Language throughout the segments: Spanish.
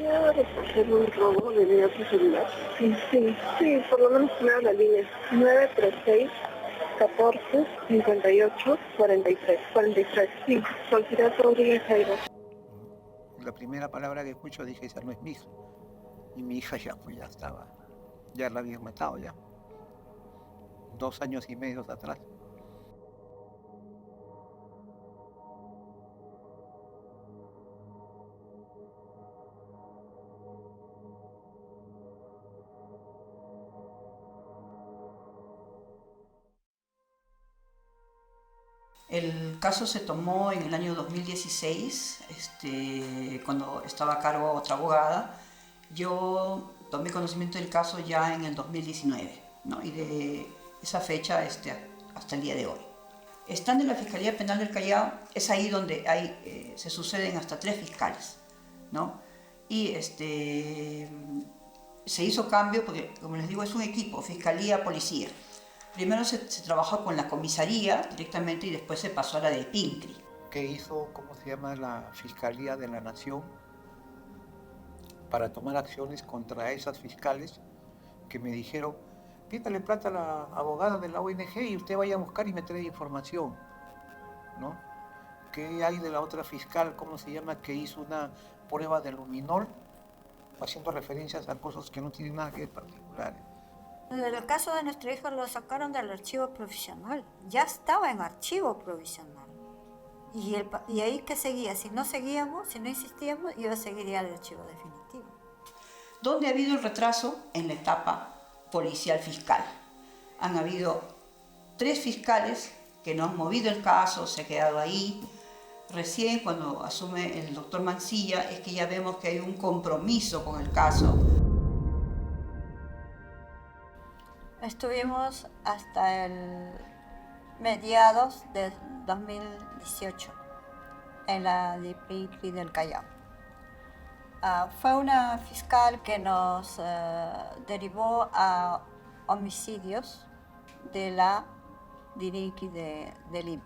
gustaría recoger un robo de mi otro celular. Sí, por lo menos me da la línea. 936 14 58 43. Sí, Solcidato Rodríguez Jairo. La primera palabra que escucho dije, esa no es mi hija. Y mi hija ya, pues ya estaba, ya la habían matado ya. 2 años y medio atrás. El caso se tomó en el año 2016, cuando estaba a cargo otra abogada. Yo tomé conocimiento del caso ya en el 2019, ¿no? Y de esa fecha hasta el día de hoy. Estando en la Fiscalía Penal del Callao, es ahí donde se suceden hasta 3 fiscales, ¿no? Y se hizo cambio porque, como les digo, es un equipo, Fiscalía, Policía. Primero se trabajó con la comisaría directamente y después se pasó a la del PINCRI. ¿Qué hizo, cómo se llama, la Fiscalía de la Nación para tomar acciones contra esas fiscales que me dijeron, pídale plata a la abogada de la ONG y usted vaya a buscar y me trae información, ¿no? ¿Qué hay de la otra fiscal, cómo se llama, que hizo una prueba de luminol haciendo referencias a cosas que no tienen nada que ver particulares? En el caso de nuestro hijo lo sacaron del archivo provisional, ya estaba en archivo provisional. Y ahí que seguía, si no seguíamos, si no insistíamos, iba a seguir ya el archivo definitivo. ¿Dónde ha habido el retraso? En la etapa policial fiscal. Han habido 3 fiscales que no han movido el caso, se ha quedado ahí. Recién cuando asume el doctor Mancilla es que ya vemos que hay un compromiso con el caso. Estuvimos hasta el mediados de 2018 en la DPI del Callao. Fue una fiscal que nos derivó a homicidios de la DIRINQUI de Lima.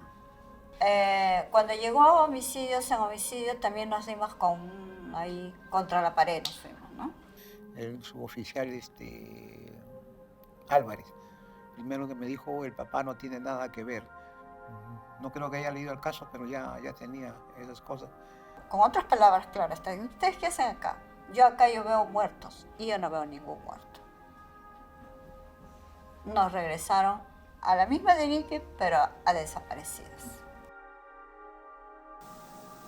Cuando llegó a homicidios, en homicidio también nos dimos ahí contra la pared, nos fuimos, ¿no? El suboficial Álvarez, primero que me dijo, el papá no tiene nada que ver. No creo que haya leído el caso, pero ya tenía esas cosas. Con otras palabras, claro, ¿ustedes qué hacen acá? Yo veo muertos y yo no veo ningún muerto. Nos regresaron a la misma DIRINQUI, pero a desaparecidas.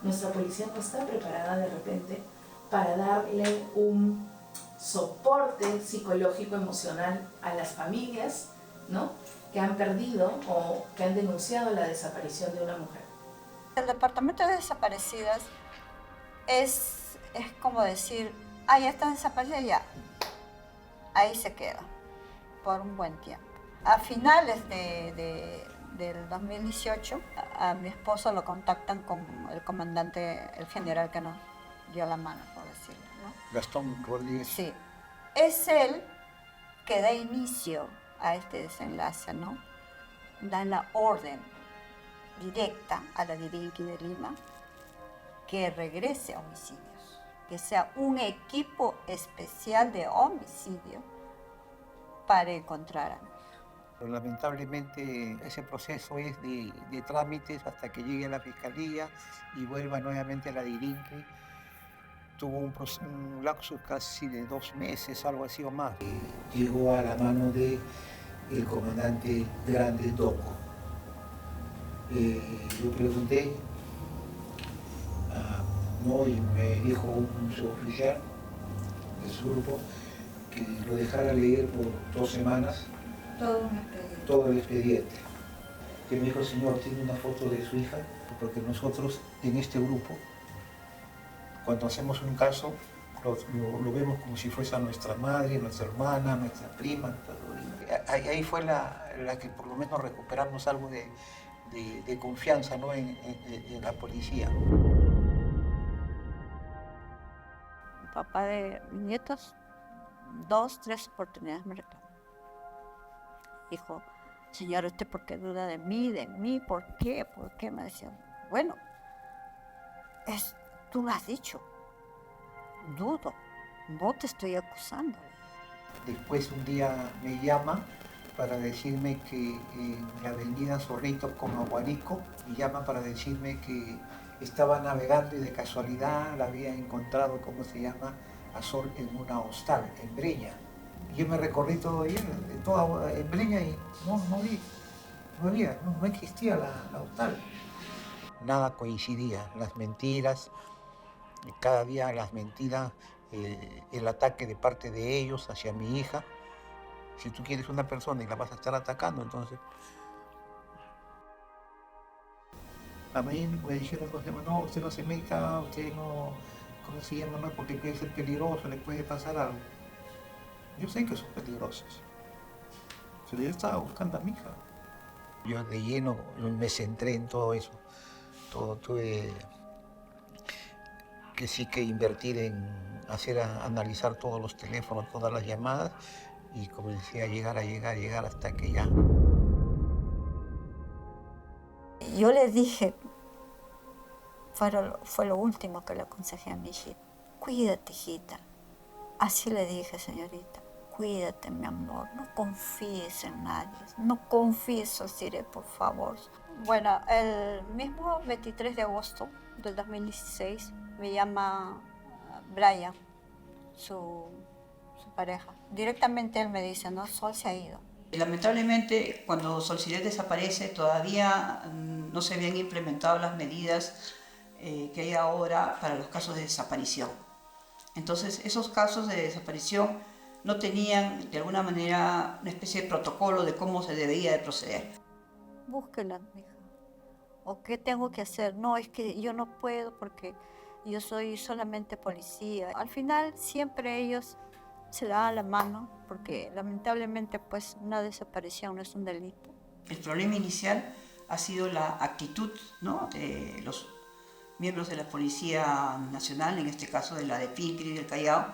Nuestra policía no está preparada de repente para darle un soporte psicológico, emocional a las familias, ¿no?, que han perdido o que han denunciado la desaparición de una mujer. El departamento de desaparecidas es como decir, ya está desaparecida, ya. Ahí se queda por un buen tiempo. A finales del 2018, a mi esposo lo contactan con el comandante, el general que nos dio la mano, por decirlo, ¿no? Gastón Rodríguez. Sí. Es él que da inicio a este desenlace, ¿no? Da la orden directa a la DIRINQUI de Lima que regrese a homicidios, que sea un equipo especial de homicidio para encontrar a mi hijo. Lamentablemente ese proceso es de trámites hasta que llegue a la Fiscalía y vuelva nuevamente a la DIRINQUI. Tuvo un lapso casi de 2 meses, algo así o más. Llegó a la mano del comandante Grande Toco. Yo pregunté, y me dijo un suboficial de su grupo que lo dejara leer por 2 semanas todo el expediente. Que me dijo, señor, ¿tiene una foto de su hija? Porque nosotros en este grupo, cuando hacemos un caso, lo vemos como si fuese a nuestra madre, nuestra hermana, nuestra prima, nuestra sobrina. Ahí fue la que por lo menos recuperamos algo de confianza, ¿no?, en la policía. Papá de mis nietos, 2, 3 oportunidades me reclamó. Dijo, señor, ¿usted por qué duda de mí? ¿Por qué? ¿Por qué? Me decían, bueno, tú lo has dicho. dudo, no te estoy acusando. Después un día me llama para decirme que en la avenida Zorrito con Aguarico, me llama para decirme que estaba navegando y de casualidad la había encontrado, ¿cómo se llama?, a Sol en una hostal, en Breña. Yo me recorrí todo ayer, toda en Breña y no existía la hostal. Nada coincidía, las mentiras, cada día las mentiras, el ataque de parte de ellos hacia mi hija. Si tú quieres una persona y la vas a estar atacando, entonces... A mí me dijeron, no, usted no se meta, usted no, ¿cómo se llama? No, porque puede ser peligroso, le puede pasar algo. Yo sé que son peligrosos, pero yo estaba buscando a mi hija. Yo de lleno me centré en todo eso. Tuve que sí que invertir en analizar todos los teléfonos, todas las llamadas, y comencé a llegar hasta que ya. Yo le dije, fue lo último que le aconsejé a mi hijita. Cuídate, hijita. Así le dije, señorita. Cuídate, mi amor. No confíes en nadie. No confíes, Sire, por favor. Bueno, el mismo 23 de agosto del 2016 me llama Brian, su pareja. Directamente él me dice, no, Sol se ha ido. Lamentablemente, cuando Solciret desaparece, todavía no se habían implementado las medidas que hay ahora para los casos de desaparición. Entonces, esos casos de desaparición no tenían, de alguna manera, una especie de protocolo de cómo se debía de proceder. Búsquela, mija. ¿O qué tengo que hacer? No, es que yo no puedo porque yo soy solamente policía. Al final, siempre ellos se dan la mano, porque lamentablemente pues una desaparición no es un delito. El problema inicial ha sido la actitud, ¿no?, de los miembros de la Policía Nacional, en este caso de la de Pilcri y del Callao,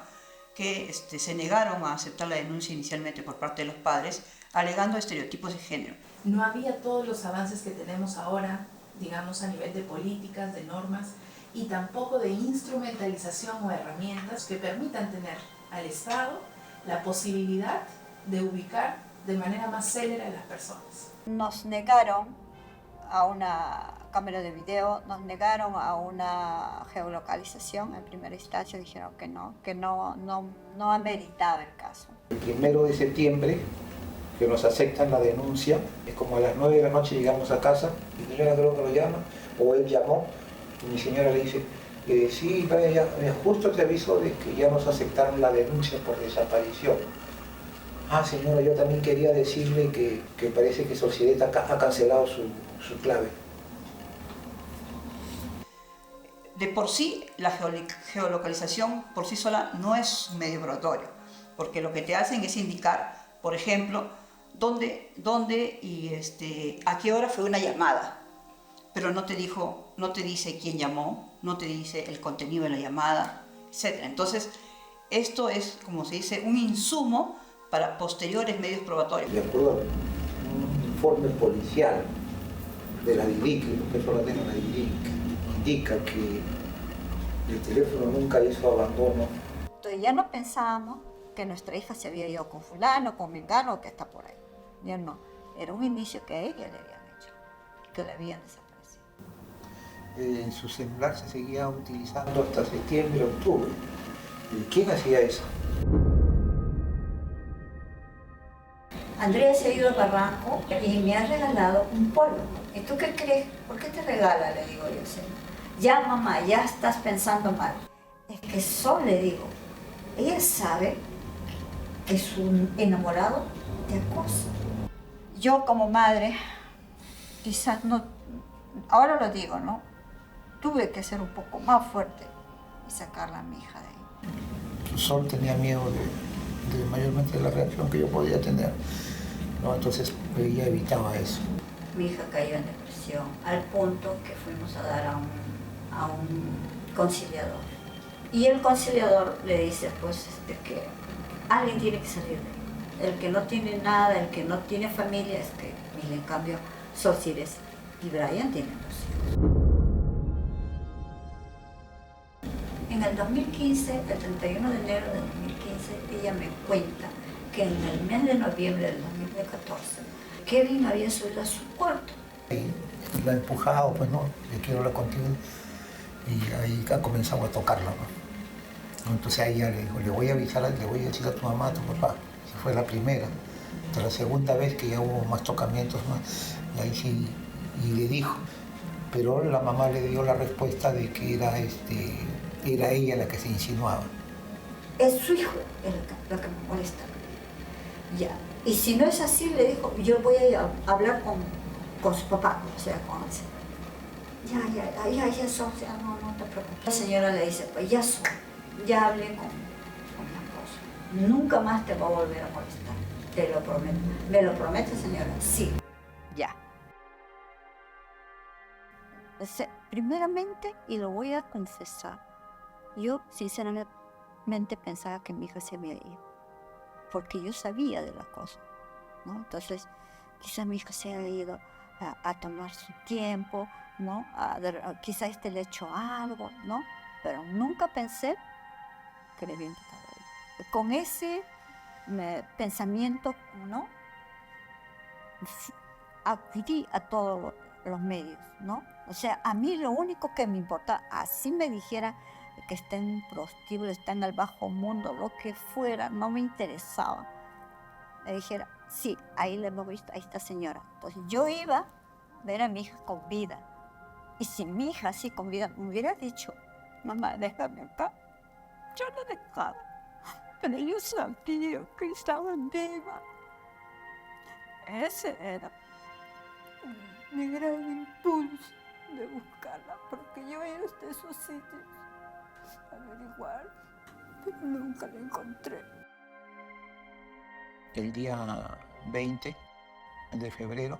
que se negaron a aceptar la denuncia inicialmente por parte de los padres, alegando estereotipos de género. No había todos los avances que tenemos ahora, digamos a nivel de políticas, de normas, y tampoco de instrumentalización o herramientas que permitan tener al Estado la posibilidad de ubicar de manera más célere a las personas. Nos negaron a una cámara de video, nos negaron a una geolocalización en primera instancia, dijeron que no ameritaba el caso. El 1 de septiembre, que nos aceptan la denuncia, es como a las 9 de la noche llegamos a casa, mi señora creo que lo llama, o él llamó, y mi señora le dice, sí, vaya, justo te aviso de que ya nos aceptaron la denuncia por desaparición. Ah, señora, yo también quería decirle que parece que Solciret ha cancelado su clave. De por sí, la geolocalización por sí sola no es un medio probatorio, porque lo que te hacen es indicar, por ejemplo, dónde y a qué hora fue una llamada, pero no te dice quién llamó, no te dice el contenido de la llamada, etc. Entonces, esto es, como se dice, un insumo para posteriores medios probatorios. De acuerdo a un informe policial de la DILIC, el profesor latino de la DILIC, indica que el teléfono nunca hizo abandono. Entonces ya no pensábamos que nuestra hija se había ido con fulano, con mengano, o que está por ahí. Ya no, era un inicio que a ella le habían hecho, que le habían desaparecido. En su celular se seguía utilizando hasta septiembre, octubre. ¿Quién hacía eso? Andrea se ha ido al barranco y me ha regalado un polvo. ¿Y tú qué crees? ¿Por qué te regala? Le digo yo. Ya, mamá, ya estás pensando mal. Es que Sol, le digo, ella sabe que su enamorado te acosa. Yo como madre, quizás no, ahora lo digo, ¿no? Tuve que ser un poco más fuerte y sacarla a mi hija de ahí. Sol tenía miedo de mayormente la reacción que yo podía tener, ¿no? Entonces ella evitaba eso. Mi hija cayó en depresión, al punto que fuimos a dar a un conciliador. Y el conciliador le dice, pues, que alguien tiene que salir de ahí. El que no tiene nada, el que no tiene familia, es que, mire, en cambio, Solciret y Brian tienen 2 hijos. En el 2015, el 31 de enero del 2015, ella me cuenta que en el mes de noviembre del 2014, Kevin había subido a su cuarto. Y la he empujado, pues no, yo quiero hablar contigo. Y ahí ha comenzado a tocarla, ¿no? Entonces a ella le dijo, le voy a avisar, le voy a decir a tu mamá, a tu papá. Esa fue la primera. Entonces, la segunda vez que ya hubo más tocamientos, más, y ahí sí, y le dijo. Pero la mamá le dio la respuesta de que era ella la que se insinuaba. Es su hijo la que me molesta. Ya. Y si no es así, le dijo, yo voy a hablar con su papá, o sea, con él. Ya son, no te preocupes. La señora le dice, pues ya hablé con mi esposo. Nunca más te va a volver a molestar, te lo prometo. ¿Me lo promete, señora? Sí. Ya. Primeramente, y lo voy a confesar, yo sinceramente pensaba que mi hija se había ido, porque yo sabía de las cosas, ¿no? Entonces, quizás mi hija se haya ido a tomar su tiempo, ¿no? Quizás le echó algo, ¿no? Pero nunca pensé que le habían quitado a ella. Con ese pensamiento, ¿no? Acudí a todos los medios, ¿no? O sea, a mí lo único que me importaba, así me dijera que está en prostíbulo, está en el bajo mundo, lo que fuera, no me interesaba. Me dijera, sí, ahí le hemos visto a esta señora. Entonces yo iba a ver a mi hija con vida. Y si mi hija así con vida me hubiera dicho, mamá, déjame acá, yo la dejaba. Pero yo sabía que estaba viva. Ese era mi gran impulso de buscarla, porque yo iba a esos sitios a averiguar, pero nunca la encontré. El día 20 de febrero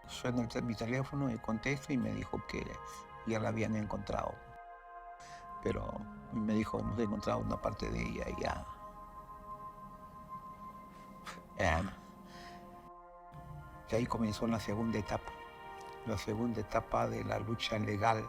suena mi teléfono y contesto y me dijo que ya la habían encontrado. Pero me dijo, hemos encontrado una parte de ella y ya. Y ahí comenzó la segunda etapa de la lucha legal